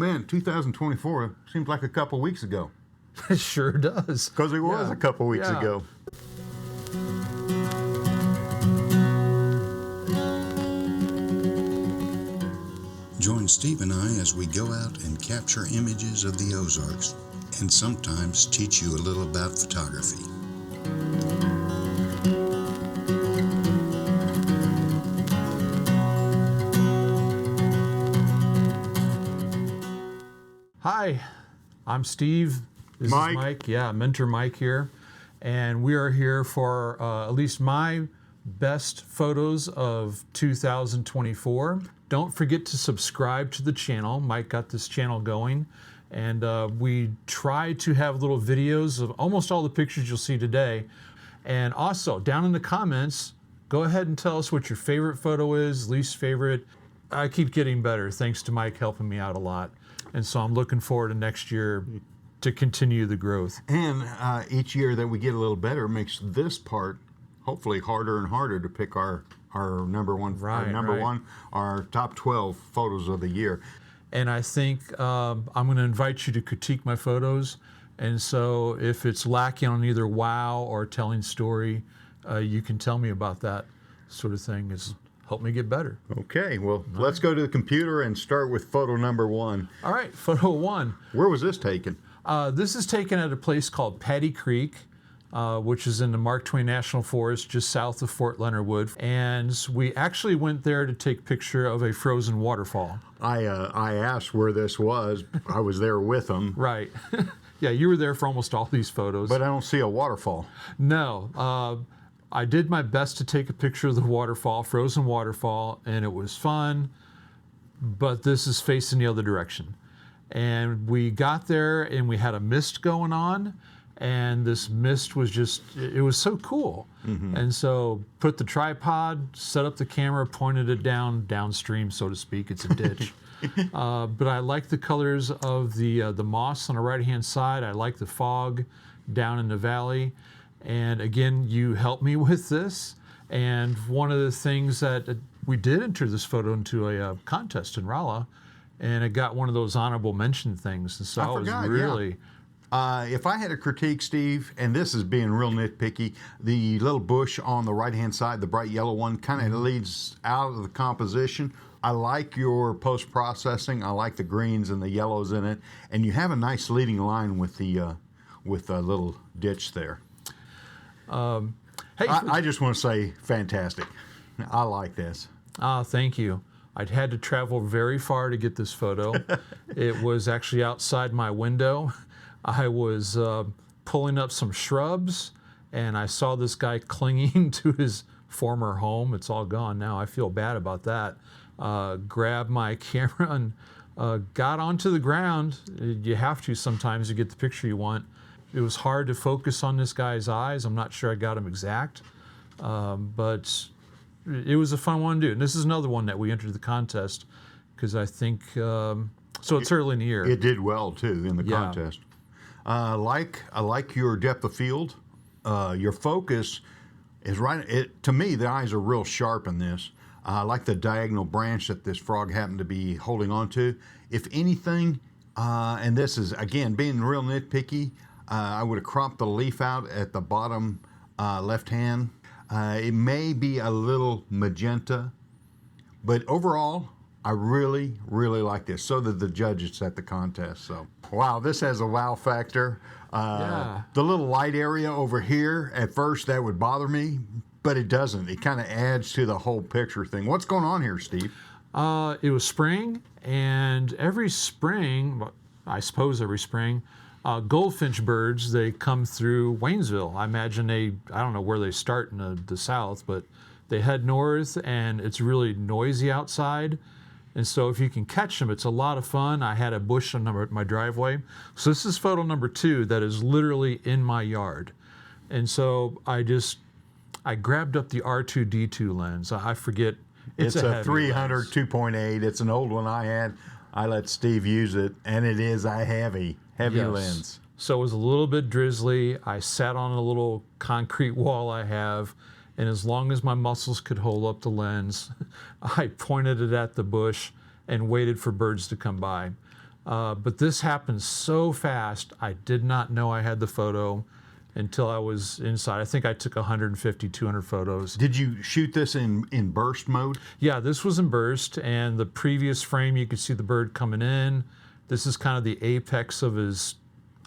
Man, 2024 seems like a couple weeks ago. It sure does. Because it was a couple weeks ago. Join Steve and I as we go out and capture images of the Ozarks and sometimes teach you a little about photography. Hi, I'm Steve. This Mike. is Mike. Yeah, Mentor Mike here. And we are here for at least my best photos of 2024. Don't forget to subscribe to the channel. Mike got this channel going. And we try to have little videos of almost all the pictures you'll see today. And also, down in the comments, go ahead and tell us what your favorite photo is, least favorite. I keep getting better, thanks to Mike helping me out a lot. And so I'm looking forward to next year to continue the growth. And each year that we get a little better makes this part hopefully harder and harder to pick our number one, our top 12 photos of the year. And I think I'm going to invite you to critique my photos. And so if it's lacking on either wow or telling story, you can tell me about that sort of thing. It's help me get better. Okay, well, let's go to the computer and start with photo number 1. All right, photo 1. Where was this taken? This is taken at a place called Paddy Creek, which is in the Mark Twain National Forest, just south of Fort Leonard Wood. And we actually went there to take a picture of a frozen waterfall. I asked where this was. I was there with them. Right. Yeah, you were there for almost all these photos. But I don't see a waterfall. No. I did my best to take a picture of the waterfall, frozen waterfall, and it was fun, but this is facing the other direction. And we got there and we had a mist going on, and this mist was just, it was so cool. Mm-hmm. And so put the tripod, set up the camera, pointed it downstream, so to speak. It's a ditch. But I like the colors of the moss on the right-hand side. I like the fog down in the valley. And again, you helped me with this. And one of the things that we did enter this photo into a contest in Rolla, and it got one of those honorable mention things. And so I was really... if I had a critique, Steve, and this is being real nitpicky, the little bush on the right-hand side, the bright yellow one, kind of leads out of the composition. I like your post-processing. I like the greens and the yellows in it. And you have a nice leading line with the little ditch there. Hey, I just want to say fantastic. I like this. Thank you. I'd had to travel very far to get this photo. It was actually outside my window. I was pulling up some shrubs, and I saw this guy clinging to his former home. It's all gone now. I feel bad about that. Grabbed my camera and got onto the ground. You have to sometimes to get the picture you want. It was hard to focus on this guy's eyes. I'm not sure I got him exact, but it was a fun one to do. And this is another one that we entered the contest because I think, so it's early in the year. It did well, too, in the contest. I like your depth of field. Your focus is right. To me, the eyes are real sharp in this. I like the diagonal branch that this frog happened to be holding on to. If anything, and this is, again, being real nitpicky, I would have cropped the leaf out at the bottom left hand. It may be a little magenta, but overall, I really, really like this. So did the judges at the contest. So, wow, this has a wow factor. The little light area over here, at first that would bother me, but it doesn't. It kind of adds to the whole picture thing. What's going on here, Steve? It was spring, and every spring, I suppose every spring, goldfinch birds, they come through Waynesville. I imagine I don't know where they start in the south, but they head north, and it's really noisy outside. And so if you can catch them, it's a lot of fun. I had a bush on my driveway. So this is photo number 2 that is literally in my yard. And so I grabbed up the R2D2 lens. I forget. It's a 300 lens. 2.8. It's an old one I had. I let Steve use it, and it is a heavy lens. So it was a little bit drizzly. I sat on a little concrete wall I have, and as long as my muscles could hold up the lens, I pointed it at the bush and waited for birds to come by. But this happened so fast, I did not know I had the photo until I was inside. I think I took 150, 200 photos. Did you shoot this in burst mode? Yeah, this was in burst, and the previous frame, you could see the bird coming in. This is kind of the apex of his,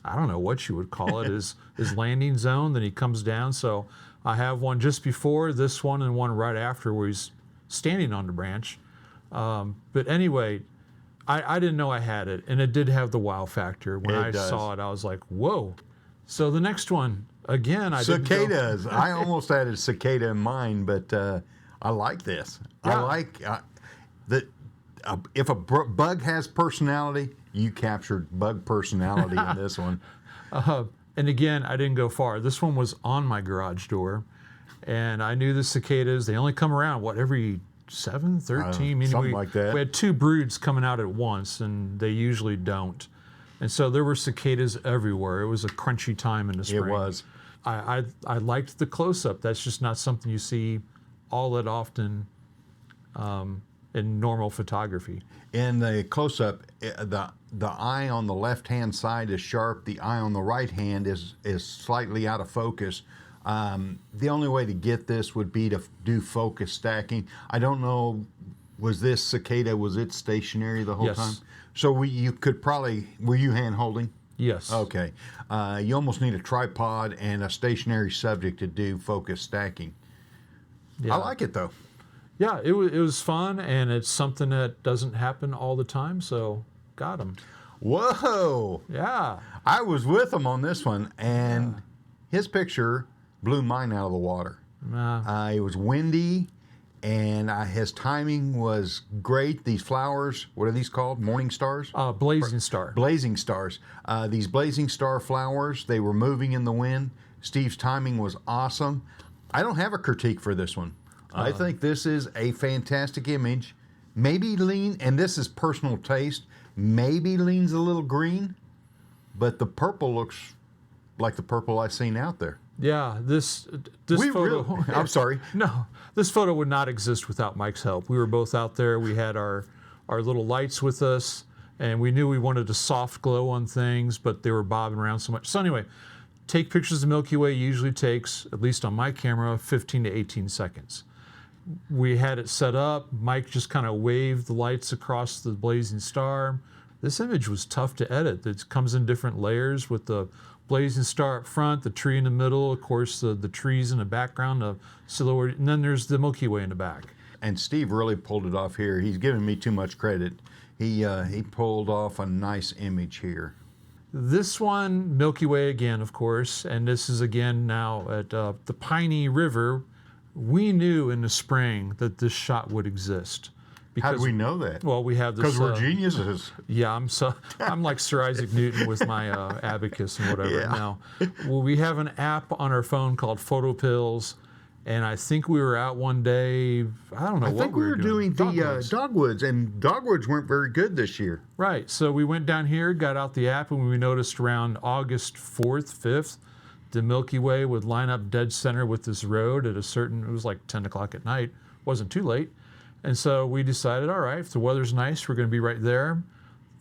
I don't know what you would call it, his landing zone. Then he comes down. So I have one just before this one and one right after where he's standing on the branch. But anyway, I didn't know I had it, and it did have the wow factor. When I saw it, I was like, whoa. So the next one, again, cicadas. I almost had a cicada in mind, but I like this. Yeah. I like that. If a bug has personality, you captured bug personality in this one. And again, I didn't go far. This one was on my garage door, and I knew the cicadas. They only come around every 7, 13. Something like that. We had 2 broods coming out at once, and they usually don't. And so there were cicadas everywhere. It was a crunchy time in the spring. It was. I liked the close-up. That's just not something you see all that often in normal photography. In the close-up, the eye on the left-hand side is sharp. The eye on the right hand is slightly out of focus. The only way to get this would be to do focus stacking. I don't know, was this cicada, was it stationary the whole Yes. time? So you could probably, were you hand holding? Yes. Okay. You almost need a tripod and a stationary subject to do focus stacking. Yeah. I like it though. Yeah, it was fun, and it's something that doesn't happen all the time, so got him. Whoa! Yeah. I was with him on this one, and his picture blew mine out of the water. It was windy, and his timing was great. These flowers, what are these called? Morning stars? Blazing Star. Blazing stars. These blazing star flowers, they were moving in the wind. Steve's timing was awesome. I don't have a critique for this one. I think this is a fantastic image. Maybe and this is personal taste, maybe leans a little green, but the purple looks like the purple I've seen out there. Yeah, this photo. I'm sorry. No, this photo would not exist without Mike's help. We were both out there. We had our little lights with us, and we knew we wanted a soft glow on things, but they were bobbing around so much. So anyway, take pictures of the Milky Way usually takes, at least on my camera, 15 to 18 seconds. We had it set up. Mike just kind of waved the lights across the blazing star. This image was tough to edit. It comes in different layers with the blazing star up front, the tree in the middle, of course, the trees in the background, the silhouette, and then there's the Milky Way in the back. And Steve really pulled it off here. He's giving me too much credit. He pulled off a nice image here. This one, Milky Way again, of course, and this is again now at the Piney River. We knew in the spring that this shot would exist. How do we know that? Well, we have this. Because we're geniuses. Yeah, I'm like Sir Isaac Newton with my abacus and whatever. Yeah. Now, well, we have an app on our phone called Photo Pills, and I think we were out one day. I don't know. I what think we were doing the Dogwoods. dogwoods, and dogwoods weren't very good this year. Right. So we went down here, got out the app, and we noticed around August 4th, 5th, the Milky Way would line up dead center with this road at it was like 10 o'clock at night. Wasn't too late. And so we decided, all right, if the weather's nice, we're going to be right there.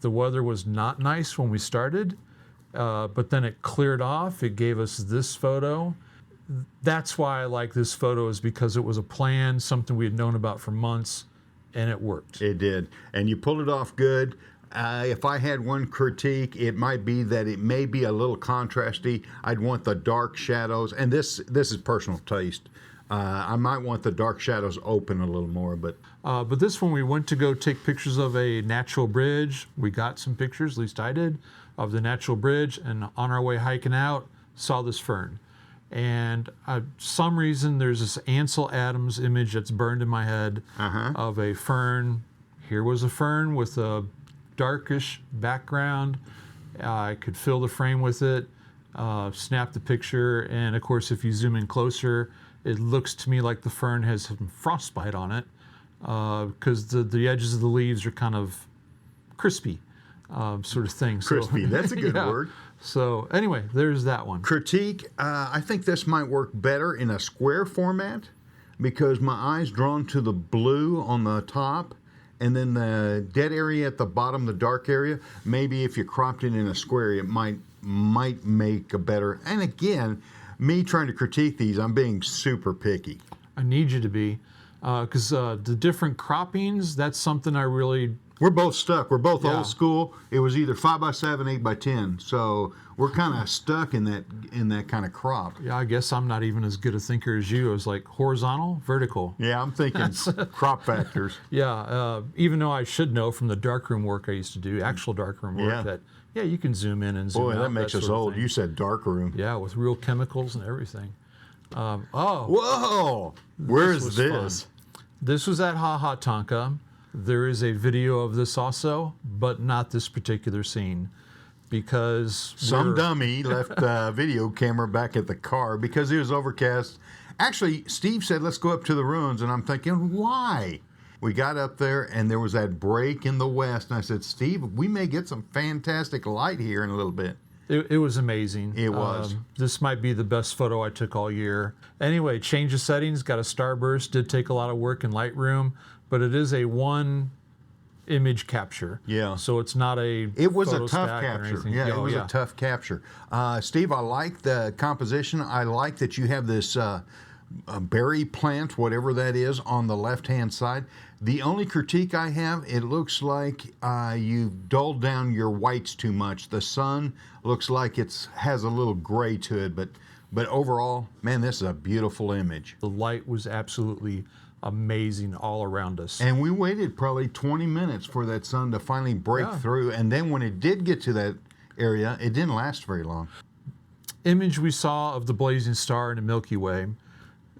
The weather was not nice when we started, but then it cleared off. It gave us this photo. That's why I like this photo, is because it was a plan, something we had known about for months, and it worked. It did. And you pulled it off good. If I had one critique, it might be that it may be a little contrasty. I'd want the dark shadows, and this is personal taste. I might want the dark shadows open a little more, but this one, we went to go take pictures of a natural bridge. We got some pictures, at least I did, of the natural bridge, and on our way hiking out, saw this fern. And some reason there's this Ansel Adams image that's burned in my head of a fern. Here was a fern with a darkish background. I could fill the frame with it, snap the picture, and of course, if you zoom in closer, it looks to me like the fern has some frostbite on it, because the edges of the leaves are kind of crispy, sort of thing. crispy, that's a good word. So anyway, there's that one. Critique, I think this might work better in a square format because my eye's drawn to the blue on the top and then the dead area at the bottom, the dark area, maybe if you cropped it in a square, it might make a better. And again, me trying to critique these, I'm being super picky. I need you to be, because the different croppings, that's something I really. We're both stuck. We're both Yeah. old school. It was either 5x7, 8x10. So we're kind of stuck in that kind of crop. Yeah, I guess I'm not even as good a thinker as you. I was like horizontal, vertical. Yeah, I'm thinking crop factors. Yeah, even though I should know from the darkroom work I used to do, actual darkroom work, Yeah. that you can zoom in and zoom Boy, out. that makes us sort of old. thing. You said dark room. Yeah, with real chemicals and everything. Whoa! Where is was this? This was at Ha Ha Tonka. There is a video of this also, but not this particular scene, because Some dummy left the video camera back at the car because it was overcast. Actually, Steve said, let's go up to the ruins, and I'm thinking, why? We got up there, and there was that break in the west, and I said, Steve, we may get some fantastic light here in a little bit. It was amazing. It was. This might be the best photo I took all year. Anyway, change of settings, got a starburst, did take a lot of work in Lightroom, but it is a one image capture. Yeah. So it's not a It was a photo tough stack or capture. anything. Yeah, it was a tough capture. Steve, I like the composition. I like that you have this berry plant, whatever that is, on the left-hand side. The only critique I have, it looks like you've dulled down your whites too much. The sun looks like it has a little gray to it, but overall, man, this is a beautiful image. The light was absolutely amazing all around us. And we waited probably 20 minutes for that sun to finally break Yeah. through. And then when it did get to that area, it didn't last very long. Image we saw of the blazing star in the Milky Way,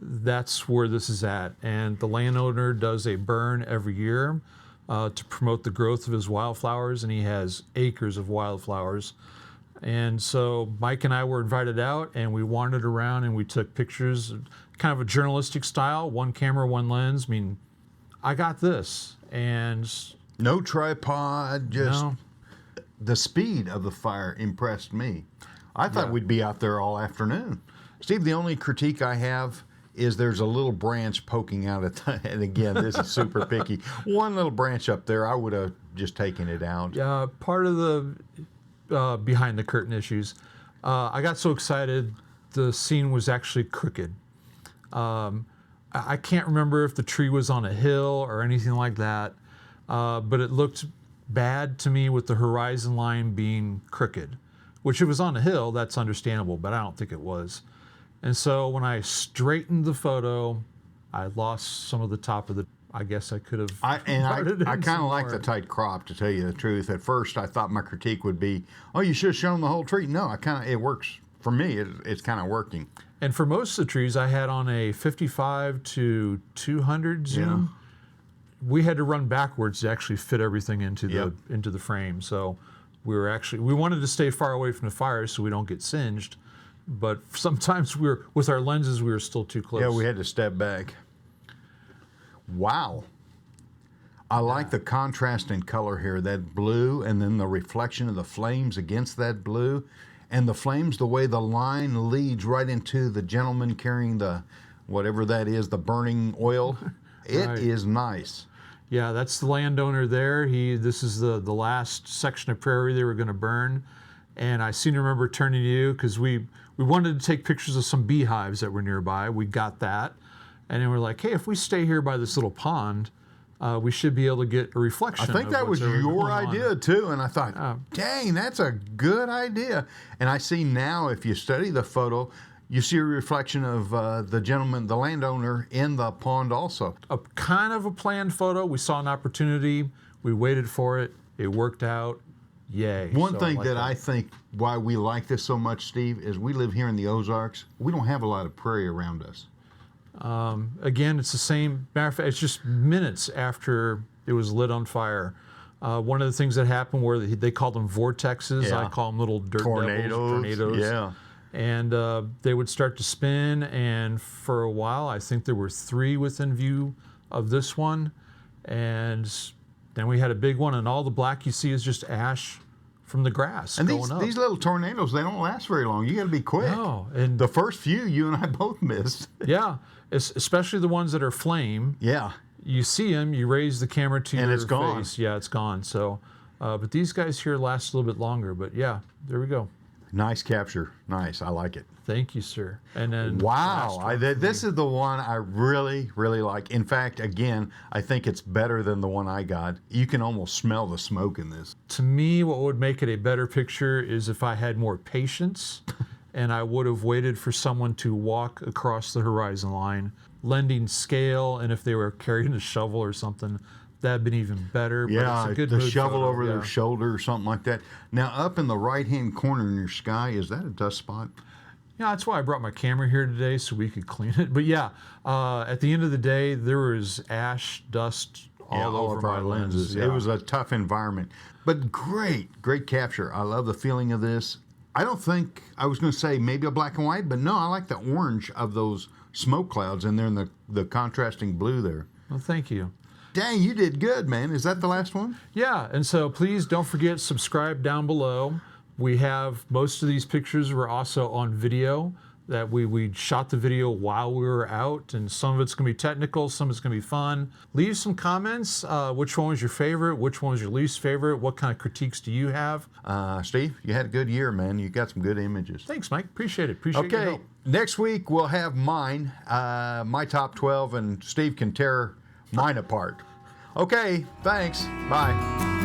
that's where this is at. And the landowner does a burn every year to promote the growth of his wildflowers, and he has acres of wildflowers. And so Mike and I were invited out, and we wandered around and we took pictures, kind of a journalistic style, one camera, one lens. I mean, I got this. And No tripod, just no, the speed of the fire impressed me. I thought Yeah. we'd be out there all afternoon. Steve, the only critique I have is there's a little branch poking out at the, and again, this is super picky. One little branch up there, I would have just taken it out. part of the behind the curtain issues, I got so excited the scene was actually crooked. I can't remember if the tree was on a hill or anything like that, but it looked bad to me with the horizon line being crooked, which if it was on a hill, that's understandable, but I don't think it was. And so when I straightened the photo, I lost some of the top of the, I guess I could have. I brought it in kind some of like more. the tight crop, to tell you the truth. At first, I thought my critique would be, "Oh, you should have shown the whole tree." No, it works for me. It's kind of working. And for most of the trees, I had on a 55 to 200 zoom. We had to run backwards to actually fit everything into Yep. the frame. So we wanted to stay far away from the fire so we don't get singed. But sometimes with our lenses, we were still too close. Yeah, we had to step back. Wow. I like the contrast in color here, that blue and then the reflection of the flames against that blue. And the flames, the way the line leads right into the gentleman carrying the, whatever that is, the burning oil. It Right. is nice. Yeah, that's the landowner there. This is the last section of prairie they were going to burn. And I seem to remember turning to you because we wanted to take pictures of some beehives that were nearby. We got that. And then we're like, hey, if we stay here by this little pond, we should be able to get a reflection. I think of that was what's ever your going on. idea too, and I thought, dang, that's a good idea. And I see now, if you study the photo, you see a reflection of the gentleman, the landowner, in the pond also. A kind of a planned photo. We saw an opportunity. We waited for it. It worked out. Yay. One So thing like that I think why we like this so much, Steve, is we live here in the Ozarks. We don't have a lot of prairie around us. Again, it's the same. Matter of fact, it's just minutes after it was lit on fire. One of the things that happened were they called them vortexes. Yeah. I call them little dirt devils, tornadoes. Yeah. And they would start to spin. And for a while, I think there were 3 within view of this one. And then we had a big one, and all the black you see is just ash from the grass And going up. these little tornadoes, they don't last very long. You got to be quick. No, and The first few, you and I both missed. yeah, especially the ones that are flame. Yeah. you see them, you raise the camera to And your it's gone. face. Yeah, it's gone. So, but these guys here last a little bit longer. But yeah, there we go. Nice capture. Nice. I like it. Thank you, sir. And then Wow. last one for This me. is the one I really, really like. In fact, again, I think it's better than the one I got. You can almost smell the smoke in this. To me, what would make it a better picture is if I had more patience and I would have waited for someone to walk across the horizon line, lending scale, and if they were carrying a shovel or something, that'd been even better. But Yeah, it's a good the mood shovel photo, over yeah. their shoulder or something like that. Now, up in the right-hand corner in your sky, is that a dust spot? Yeah, that's why I brought my camera here today so we could clean it. But yeah, at the end of the day, there was ash, dust all over of my our lenses. It was a tough environment, but great capture. I love the feeling of this. I don't think, I was going to say maybe a black and white, but no, I like the orange of those smoke clouds in there and the contrasting blue there. Well, thank you. Dang, you did good, man. Is that the last one? Yeah, and so please don't forget, subscribe down below. We have most of these pictures were also on video that we shot the video while we were out, and some of it's going to be technical, some of it's going to be fun. Leave some comments. Which one was your favorite? Which one was your least favorite? What kind of critiques do you have? Steve, you had a good year, man. You got some good images. Thanks, Mike. Appreciate it. Appreciate your Okay, help. next week we'll have mine, my top 12, and Steve can tear mine apart. Okay, thanks. Bye.